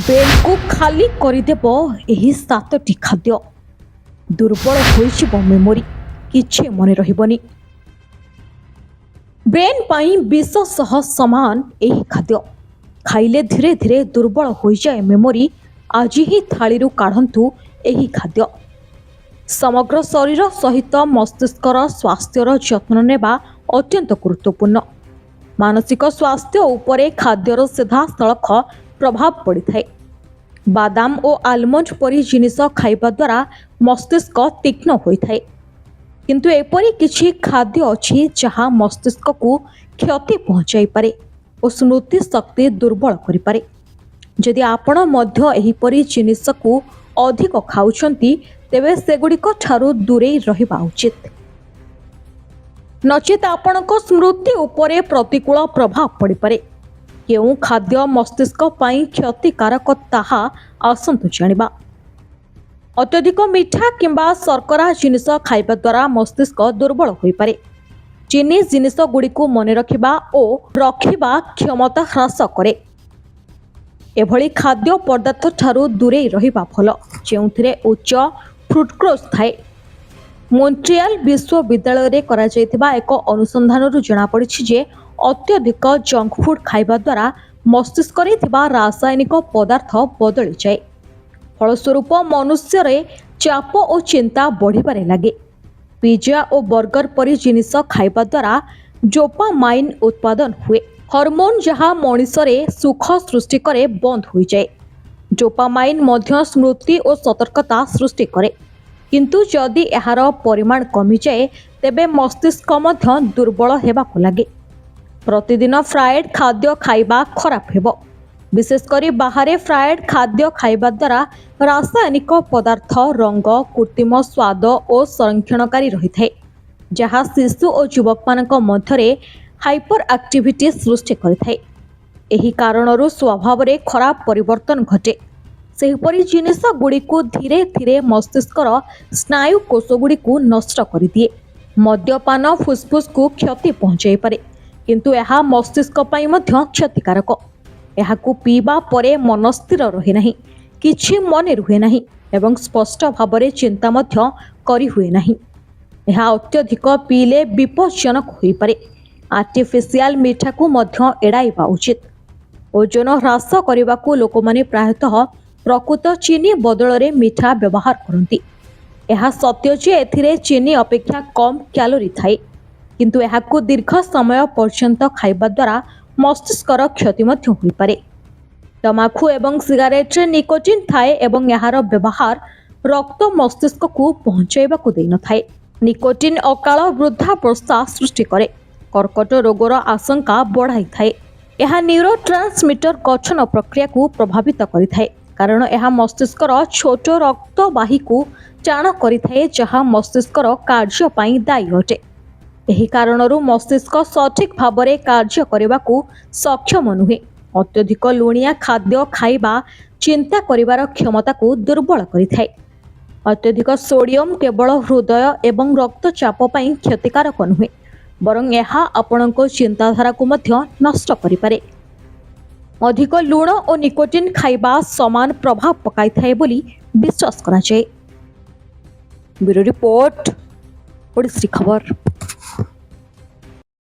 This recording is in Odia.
ବେଲ୍ କୁ ଖାଲି କରିଦେବ ଏହି 7ଟି ଖାଦ୍ୟ। ଦୁର୍ବଳ ହୋଇଯିବ ମେମୋରି, କିଛି ମନେ ରହିବନି। ବ୍ରେନ୍ ପାଇଁ ବିଷ ସହ ସମାନ ଏହି ଖାଦ୍ୟ। ଖାଇଲେ ଧୀରେ ଧୀରେ ଦୁର୍ବଳ ହୋଇଯାଏ ମେମୋରି। ଆଜି ହିଁ ଥାଳିରୁ କାଢ଼ନ୍ତୁ ଏହି ଖାଦ୍ୟ। ସମଗ୍ର ଶରୀର ସହିତ ମସ୍ତିଷ୍କର ସ୍ୱାସ୍ଥ୍ୟର ଯତ୍ନ ନେବା ଅତ୍ୟନ୍ତ ଗୁରୁତ୍ୱପୂର୍ଣ୍ଣ। ମାନସିକ ସ୍ୱାସ୍ଥ୍ୟ ଉପରେ ଖାଦ୍ୟର ସିଧାସଳଖ ପ୍ରଭାବ ପଡ଼ିଥାଏ। ବାଦାମ ଓ ଆଲମଣ୍ଡ ପରି ଜିନିଷ ଖାଇବା ଦ୍ୱାରା ମସ୍ତିଷ୍କ ତୀକ୍ଷ୍ଣ ହୋଇଥାଏ। କିନ୍ତୁ ଏପରି କିଛି ଖାଦ୍ୟ ଅଛି ଯାହା ମସ୍ତିଷ୍କକୁ କ୍ଷତି ପହଞ୍ଚାଇପାରେ ଓ ସ୍ମୃତି ଶକ୍ତି ଦୁର୍ବଳ କରିପାରେ। ଯଦି ଆପଣ ମଧ୍ୟ ଏହିପରି ଜିନିଷକୁ ଅଧିକ ଖାଉଛନ୍ତି, ତେବେ ସେଗୁଡ଼ିକ ଠାରୁ ଦୂରେଇ ରହିବା ଉଚିତ। ନଚେତ୍ ଆପଣଙ୍କ ସ୍ମୃତି ଉପରେ ପ୍ରତିକୂଳ ପ୍ରଭାବ ପଡ଼ିପାରେ। କେଉଁ ଖାଦ୍ୟ ମସ୍ତିଷ୍କ ପାଇଁ କ୍ଷତିକାରକ ତାହା ଆସନ୍ତୁ ଜାଣିବା। ଅତ୍ୟଧିକ ମିଠା କିମ୍ବା ଶର୍କରା ଜିନିଷ ଖାଇବା ଦ୍ୱାରା ମସ୍ତିଷ୍କ ଦୁର୍ବଳ ହୋଇପାରେ। ଚିନି ଜିନିଷଗୁଡ଼ିକୁ ମନେ ରଖିବା ଓ ରଖିବା କ୍ଷମତା ହ୍ରାସ କରେ। ଏଭଳି ଖାଦ୍ୟ ପଦାର୍ଥ ଠାରୁ ଦୂରେଇ ରହିବା ଭଲ, ଯେଉଁଥିରେ ଉଚ୍ଚ ଫ୍ରୁକ୍ଟୋଜ୍ ଥାଏ। ମଣ୍ଟ୍ରିଆଲ ବିଶ୍ୱବିଦ୍ୟାଳୟରେ କରାଯାଇଥିବା ଏକ ଅନୁସନ୍ଧାନରୁ ଜଣାପଡ଼ିଛି ଯେ ଅତ୍ୟଧିକ ଜଙ୍କ ଫୁଡ୍ ଖାଇବା ଦ୍ୱାରା ମସ୍ତିଷ୍କରେ ଥିବା ରାସାୟନିକ ପଦାର୍ଥ ବଦଳିଯାଏ। ଫଳସ୍ୱରୂପ ମନୁଷ୍ୟରେ ଚାପ ଓ ଚିନ୍ତା ବଢ଼ିବାରେ ଲାଗେ। ପିଜା ଓ ବର୍ଗର ପରି ଜିନିଷ ଖାଇବା ଦ୍ୱାରା ଡୋପାମାଇନ୍ ଉତ୍ପାଦନ ହୁଏ। ହରମୋନ୍ ଯାହା ମଣିଷରେ ସୁଖ ସୃଷ୍ଟି କରେ ବନ୍ଦ ହୋଇଯାଏ। ଡୋପାମାଇନ୍ ମଧ୍ୟ ସ୍ମୃତି ଓ ସତର୍କତା ସୃଷ୍ଟି କରେ। କିନ୍ତୁ ଯଦି ଏହାର ପରିମାଣ କମିଯାଏ, ତେବେ ମସ୍ତିଷ୍କ ମଧ୍ୟ ଦୁର୍ବଳ ହେବାକୁ ଲାଗେ। ପ୍ରତିଦିନ ଫ୍ରାଏଡ୍ ଖାଦ୍ୟ ଖାଇବା ଖରାପ ହେବ। ବିଶେଷ କରି ବାହାରେ ଫ୍ରାଏଡ୍ ଖାଦ୍ୟ ଖାଇବା ଦ୍ୱାରା ରାସାୟନିକ ପଦାର୍ଥ, ରଙ୍ଗ, କୃତ୍ରିମ ସ୍ୱାଦ ଓ ସଂରକ୍ଷଣକାରୀ ରହିଥାଏ, ଯାହା ଶିଶୁ ଓ ଯୁବକମାନଙ୍କ ମଧ୍ୟରେ ହାଇପର ଆକ୍ଟିଭିଟି ସୃଷ୍ଟି କରିଥାଏ। ଏହି କାରଣରୁ ସ୍ୱଭାବରେ ଖରାପ ପରିବର୍ତ୍ତନ ଘଟେ। ସେହିପରି ଜିନିଷଗୁଡ଼ିକୁ ଧୀରେ ଧୀରେ ମସ୍ତିଷ୍କର ସ୍ନାୟୁ କୋଷଗୁଡ଼ିକୁ ନଷ୍ଟ କରିଦିଏ। ମଦ୍ୟପାନ ଫୁସ୍ଫୁସ୍କୁ କ୍ଷତି ପହଞ୍ଚାଇପାରେ, କିନ୍ତୁ ଏହା ମସ୍ତିଷ୍କ ପାଇଁ ମଧ୍ୟ କ୍ଷତିକାରକ। ଏହାକୁ ପିଇବା ପରେ ମନ ସ୍ଥିର ରହେ ନାହିଁ, କିଛି ମନେ ରୁହେ ନାହିଁ ଏବଂ ସ୍ପଷ୍ଟ ଭାବରେ ଚିନ୍ତା ମଧ୍ୟ କରିହୁଏ ନାହିଁ। ଏହା ଅତ୍ୟଧିକ ପିଇଲେ ବିପଜ୍ଜନକ ହୋଇପାରେ। ଆର୍ଟିଫିସିଆଲ ମିଠାକୁ ମଧ୍ୟ ଏଡ଼ାଇବା ଉଚିତ। ଓଜନ ହ୍ରାସ କରିବାକୁ ଲୋକମାନେ ପ୍ରାୟତଃ ପ୍ରକୃତ ଚିନି ବଦଳରେ ମିଠା ବ୍ୟବହାର କରନ୍ତି। ଏହା ସତ୍ୟ ଯେ ଏଥିରେ ଚିନି ଅପେକ୍ଷା କମ୍ କ୍ୟାଲୋରି ଥାଏ, କିନ୍ତୁ ଏହାକୁ ଦୀର୍ଘ ସମୟ ପର୍ଯ୍ୟନ୍ତ ଖାଇବା ଦ୍ୱାରା ମସ୍ତିଷ୍କର କ୍ଷତି ମଧ୍ୟ ହୋଇପାରେ। ତମାଖୁ ଏବଂ ସିଗାରେଟରେ ନିକୋଟିନ୍ ଥାଏ ଏବଂ ଏହାର ବ୍ୟବହାର ରକ୍ତ ମସ୍ତିଷ୍କକୁ ପହଞ୍ଚାଇବାକୁ ଦେଇନଥାଏ। ନିକୋଟିନ୍ ଅକାଳ ବୃଦ୍ଧାବସ୍ଥା ସୃଷ୍ଟି କରେ, କର୍କଟ ରୋଗର ଆଶଙ୍କା ବଢ଼ାଇଥାଏ। ଏହା ନ୍ୟୁରୋଟ୍ରାନ୍ସମିଟର ଗଠନ ପ୍ରକ୍ରିୟାକୁ ପ୍ରଭାବିତ କରିଥାଏ, କାରଣ ଏହା ମସ୍ତିଷ୍କର ଛୋଟ ରକ୍ତବାହୀକୁ ଟାଣ କରିଥାଏ, ଯାହା ମସ୍ତିଷ୍କର କାର୍ଯ୍ୟ ପାଇଁ ଦାୟୀ ଅଟେ। ଏହି କାରଣରୁ ମସ୍ତିଷ୍କ ସଠିକ୍ ଭାବରେ କାର୍ଯ୍ୟ କରିବାକୁ ସକ୍ଷମ ନୁହେଁ। ଅତ୍ୟଧିକ ଲୁଣିଆ ଖାଦ୍ୟ ଖାଇବା ଚିନ୍ତା କରିବାର କ୍ଷମତାକୁ ଦୁର୍ବଳ କରିଥାଏ। ଅତ୍ୟଧିକ ସୋଡିୟମ୍ କେବଳ ହୃଦୟ ଏବଂ ରକ୍ତଚାପ ପାଇଁ କ୍ଷତିକାରକ ନୁହେଁ, ବରଂ ଏହା ଆପଣଙ୍କ ଚିନ୍ତାଧାରାକୁ ମଧ୍ୟ ନଷ୍ଟ କରିପାରେ। ଅଧିକ ଲୁଣ ଓ ନିକୋଟିନ୍ ଖାଇବା ସମାନ ପ୍ରଭାବ ପକାଇଥାଏ ବୋଲି ବିଶ୍ୱାସ କରାଯାଏ। ବ୍ୟୁରୋ ରିପୋର୍ଟ, ଓଡ଼ିଶୀ ଖବର।